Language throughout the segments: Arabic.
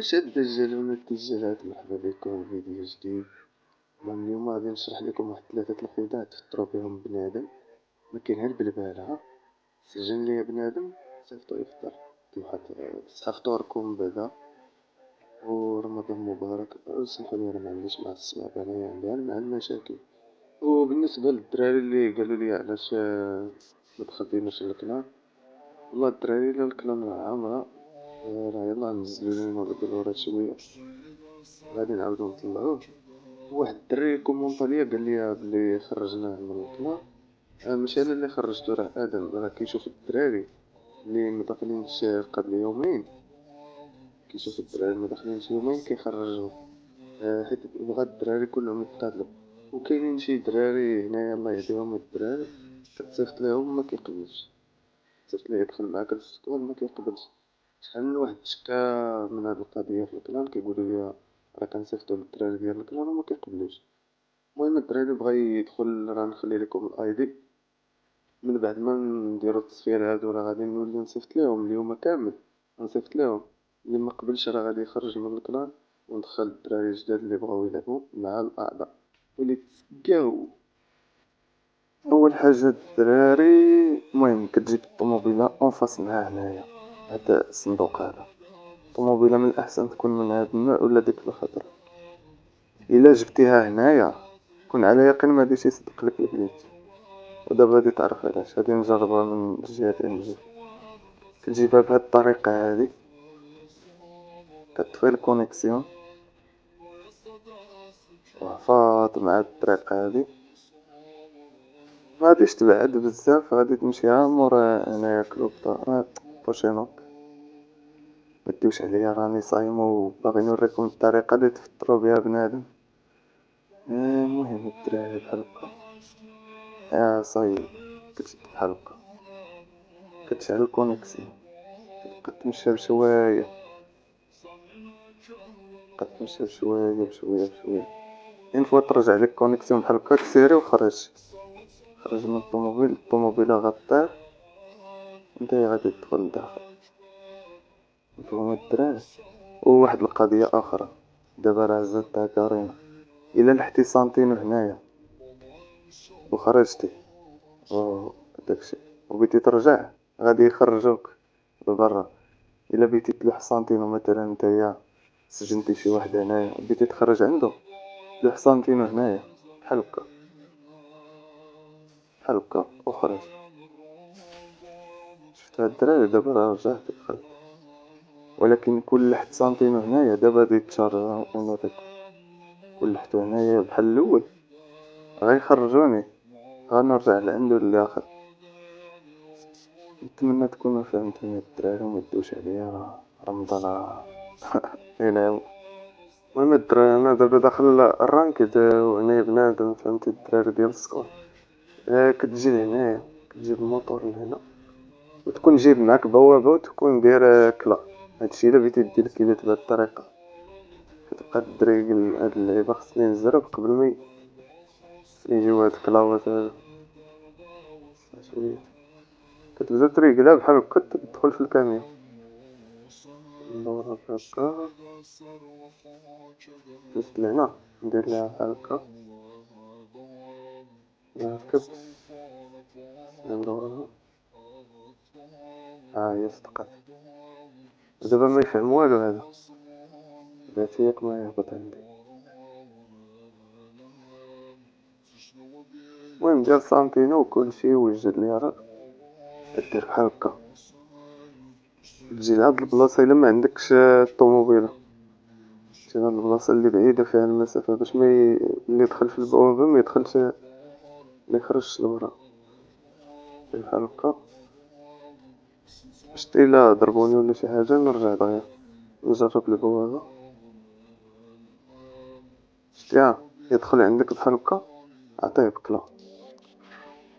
شاد الدجالون الدجالات، مرحبا بكم في فيديو جديد. اليوم غادي نشرح لكم واحد 3 الحيدات تفطروا بهم بنادم ما كاين غير بالبالة. سجن ليا بنادم صيفطو يفطر كيما صحة فطوركم بعدا، ورمضان مبارك. سمحوا لي انا ما عنديش مع السماع، انا عندي مع المشاكل. وبالنسبة للدراري اللي قالوا لي علاش ما تخديناش الكلام، والله الدراري لا الكلام راه عامرة، راه يلا نزلو لينا البلورات شوية غادي نعاودو نطلعوه. واحد الدري كومونطا ليا قال لي بلي خرجناه من القناة. ماشي انا اللي خرجتو، راه ادم راه كيشوف الدراري اللي مدخلينش قبل يومين، كيشوف الدراري مدخلينش يومين كيخرجهم. حيت بغا الدراري كلهم يتقادلو. وكاينين شي دراري هنايا الله يهديهم الدراري، كتصيفط ليهم ما كيقبلش، تصيفط ليه يدخل معاك للفطور ما كيقبلش. شحال من واحد شكا من هاد القضية في الكلان، كيقولوا لي راه كنصيفطو للدراري ديال الكلان وما كيقبلوش. المهم الدراري اللي بغا يدخل راه نخلي لكم الاي دي، من بعد ما نديرو التصفير هادو راه غادي نولي نصيفط ليهم اليوم كامل، نصيفط ليهم. اللي ما قبلش راه غادي يخرج من الكلان، وندخل الدراري الجداد اللي بغاو يلعبوا مع الاعضاء واللي تسقاو. اول حاجه الدراري، المهم كتجيب الطوموبيله اونفاس معاه هنايا، هذا الصندوق هذا. الطوموبيله من الاحسن تكون من هذا النوع ولا ديك الخضر. الا جبتيها هنايا كون على يقين ما غاديش يصدق لك البنيت. ودابا غادي تعرف علاش، غادي نجربها من الجهتين جوج. كتجيبها بهاد الطريقه هادي، كطفي الكونيكسيون وفاط مع هاد الطريقه هادي. ما غاديش تبعد بزاف، غادي تمشي ها مورا هنايا كلوب بوشينوك. ما ديوش عليا راني صايم وباغي نوريكم الطريقه اللي تفطروا بها بنادم. المهم الدراري بحال هكا، صايب كتشد بحال هكا، كتشعل الكونيكسيون، كتبقى تمشي بشوية، كتبقى تمشي بشوية بشوية بشوية. اين فوا ترجع ليك كونيكسيون بحال هكا كسيري وخرج، خرج من الطوموبيل، الطوموبيلة غطير، نتايا غادي تدخل لداخل. مفهوم الدراري؟ وواحد القضية أخرى، دابا راه زادتها كارينا. إلا لحتي سانتينو هنايا وخرجتي داكشي وبغيتي ترجع، غادي يخرجوك لبرا. إلا بغيتي تلوح سانتينو مثلا نتايا سجنتي شي واحد هنايا بغيتي تخرج عندو، لوح سانتينو هنايا بحال هكا بحال هكا وخرج. شفت هاد الدراري دابا راه رجعت دخلت، ولكن كل لحت سانتينو هنايا دابا غادي يتشارجا ونوريكم. كل لحتو هنايا بحال الأول غيخرجوني، غنرجع لعندو للاخر. نتمنى تكونوا فهمتوني الدراري وما تدوش عليا، راه رمضان راه يلعب. المهم الدراري انا دابا داخل الرانكد وهنايا بنادم، فهمتي الدراري ديال السكور. كتجي لهنايا، كتجيب الموطور لهنا، وتكون جايب معاك بوابة وتكون داير كلا. هادشي الا بغيتي دير الكيلات بهاد الطريقة. كتبقى الدراري هاد اللعيبة خصني نزرب قبل ما يجيو هاد الكلاوات هادو. شوية كتبدا تريقلها بحال هكا تدخل في الكاميرا، ندورها هكا، نزيد لهنا ندير لها بحال هكا، نركب ندورها. هي صدقات. دابا ما يفهم والو هذا، بلاتي ياك ما يهبط عندي. المهم دير سانتينو وكلشي وجد ليا راه دير بحال هكا. تجي لهاد البلاصة الا ما عندكش الطوموبيلة، تجي لهاد البلاصة اللي بعيدة فيها المسافة باش اللي يدخل في البوابة ما يدخلش، ما يخرجش لبرا. بحال هكا باش الا ضربوني ولا شي حاجة نرجع دغيا نجرب البوابة. شتيها يدخل عندك بحال هكا، عطيه بكلا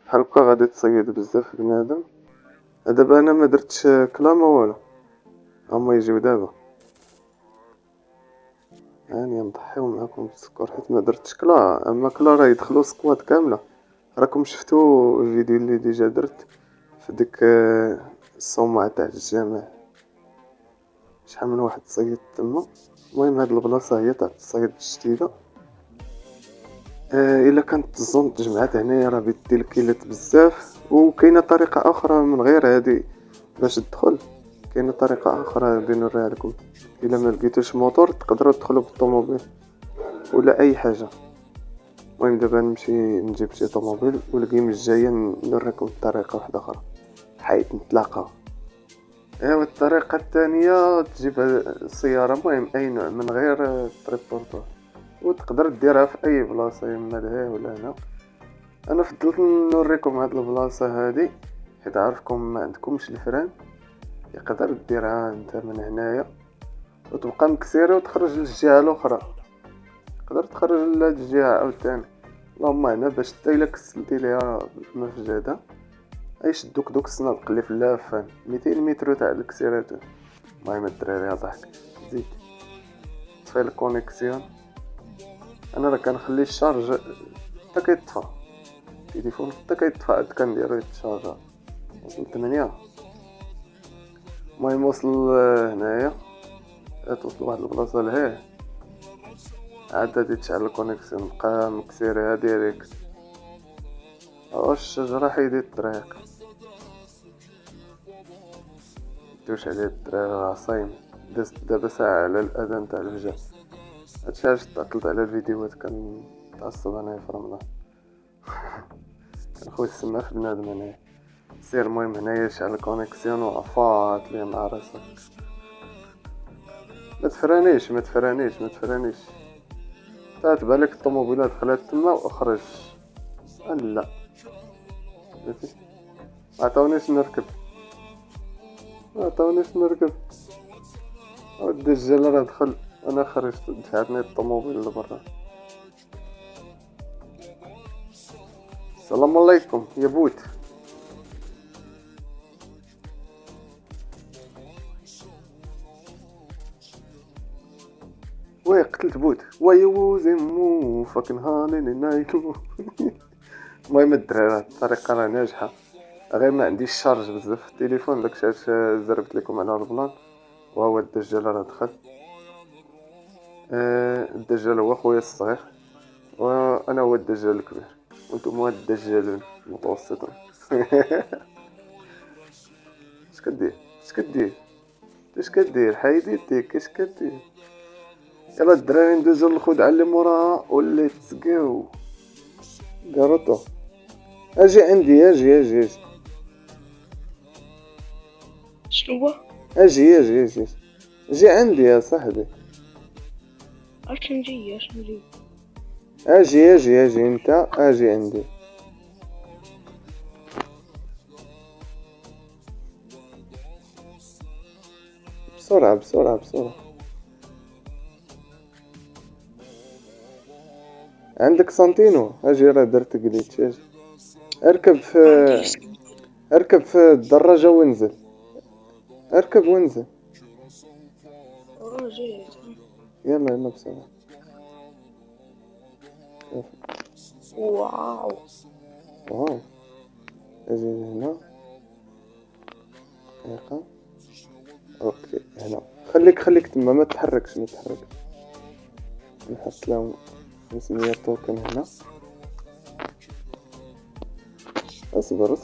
بحال هكا غادي تصيد بزاف بنادم. دابا انا ما درتش كلا ما والو، هما يجيو دابا. هاني نضحيو معاكم بالسكر حيت ما درتش كلا، اما كلا راه يدخلوا سكواد كامله. راكم شفتوا الفيديو اللي ديجا درت في ديك الصومعة تاع الجامع، شحال من واحد صيد تما. المهم هاد البلاصه هي تاع الصيد الجديده. الا كانت الزون تجمعات هنايا راه بيدير كيلات بزاف. وكاينه طريقه اخرى من غير هادي باش تدخل. كاينه طريقه اخرى غادي نوريها لكم. الا ما لقيتوش موتور تقدروا تدخلوا بالطوموبيل ولا اي حاجه. المهم دابا نمشي نجيب شي طوموبيل والجيم الجايه نوريكم الطريقه واحده اخرى حيت نتلاقاو. ايوا الطريقه الثانيه تجيب السياره المهم اي نوع من غير تريبورتور وتقدر ديرها في اي بلاصه اما لهيه ولا هنا. انا فضلت نوريكم هاد البلاصه هادي حيت عارفكم ما عندكمش الفران. يقدر ديرها انت من هنايا وتبقى مكسيره وتخرج للجهه الاخرى. تقدر تخرج لهاد الجهه عاوتاني. اللهم هنا باش حتى الا كسلتي ليها المفجده يشدوك دوك الصنادق اللي في اللافان 200 متر تاع الكسيرات. المهم الدراري ضحك زيد طفي الكونيكسيون. انا راه كنخلي الشارج حتى كيطفى التليفون حتى كيطفى عاد كنديرو يتشارجا. وصل 8. المهم وصل هنايا توصل لواحد البلاصه لهيه عاد غادي تشعل الكونيكسيون بقى مكسيرها ديريكت. واش الشجره حيدي الطريق دوش عليه الدراري راه صايم. دازت دابا ساعه على الاذان تاع الفجر. هادشي علاش تعطلت على الفيديوهات كنتعصب انايا في رمضان. كنخوي السما في بنادم انايا. سير المهم هنايا شعل الكونيكسيون وعفات ليه مع راسك. ما تفرانيش تاعت بالك الطوموبيلات دخلت تما واخرج. لا عطاونيش نركب الدجال راه دخل. انا خرجت دفعتني الطوموبيل لبرا. السلام عليكم يا بوت. وي قتلت بوت ويوزمو فاكن هانين نايتو. المهم الدراري الطريقه راه ناجحه غير ما عنديش شارج بزاف في التليفون داكشي علاش زربت لكم على البلان. وهو الدجال راه دخل. الدجال هو خويا الصغير وانا هو الدجال الكبير وانتم هو الدجالون المتوسطون. اش كدير حيد يديك اش كدير. يلا الدراري ندوزو للخدعه اللي موراها وليتس جو. قاروطو اجي عندي اجي شنو هو؟ اجي عندي يا صاحبي. شنو نجي اجي انت اجي عندي. بسرعة عندك سانتينو اجي راه درت جليتش اجي. اركب في الدراجة وانزل. اركب وانزل جيت. يلا بسرعة. واو اجي هنا دقيقة. اوكي هنا خليك تما ما تحركش نحط لهم 500 توكن هنا. اصبر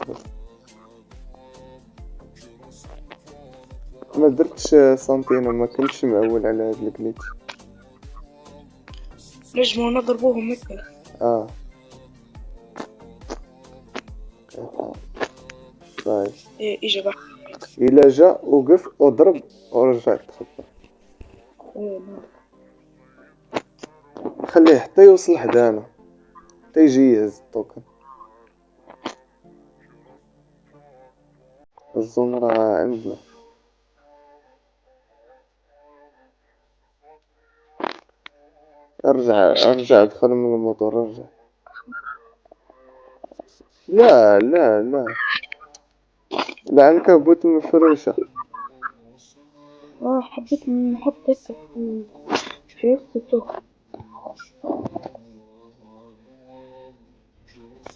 ما درتش سانتينو ما كنتش معول على هاد الجليتش. نجمو نضربوهم هكا. طيب اجا بقى. إلا جا وقف وضرب ورجع تخطى. نعم. خليه حتى يوصل حدانا حتى يجي يهز الطوكن. الزون راه عندنا. ارجع ادخل من الموتور ارجع. لا العنكبوت مفروشة. حبيت نحط هكا في وسط السوق.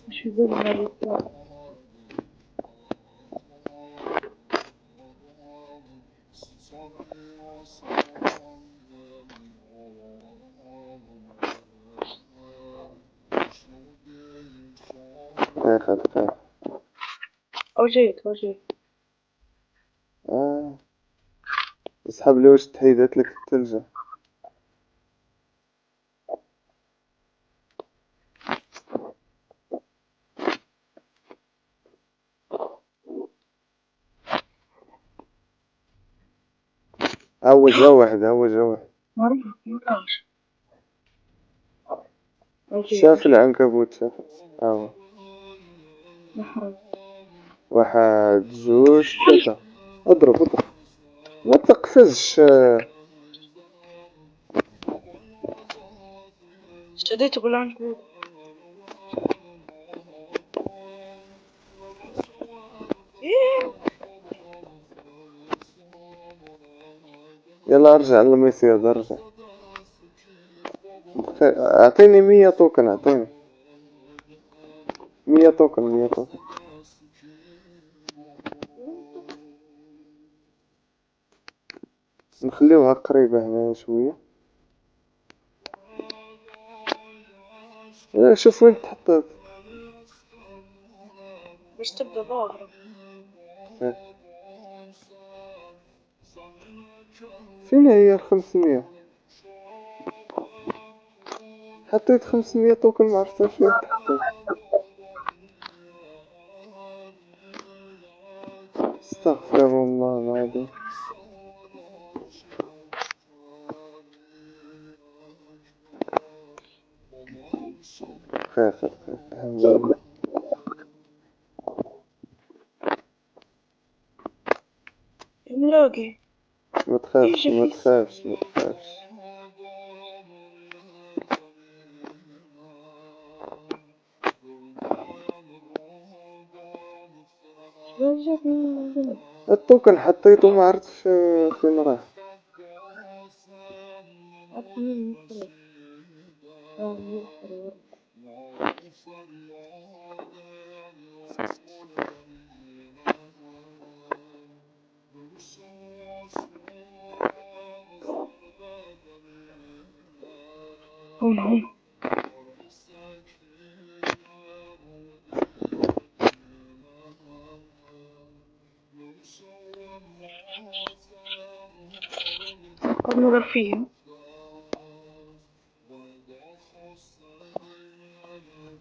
مش يقول هذا خاف. وجيت. اسحب لي واش تحيدات لك الثلجة. جا واحد. شاف العنكبوت شاف. واحد جوج ثلاثة. اضرب ما تقفزش. شديته بالعنكبوت. يلا ارجع للميسياد ارجع. اعطيني 100 توكن اعطيني 100 توكن. نخليوها قريبة هنا شوية. شوف وين تحطت. باش تبدا ظاهرة. فين هي 500؟ حطيت 500 توكن ما عرفتش وين تحطت. استغفر الله العظيم. خير الحمد لله. ملاقي. ما تخافش. التوكن حطيته ما عرفتش فين راه. هون. قد نظر فيهم.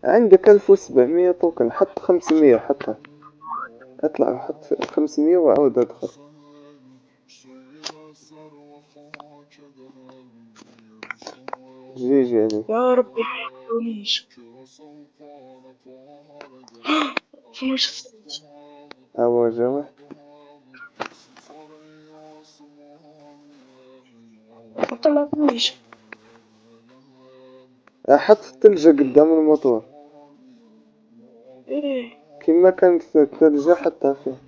عندك 1700 توكن. حط 500 حطها. اطلع حط 500 وعود ادخل. جي عليك. يا ربي حيونيش. فيش جا واحد. ما طلعتنيش. حط الثلجة قدام الموتور. ايه كما كانت الثلجة حطها فيه.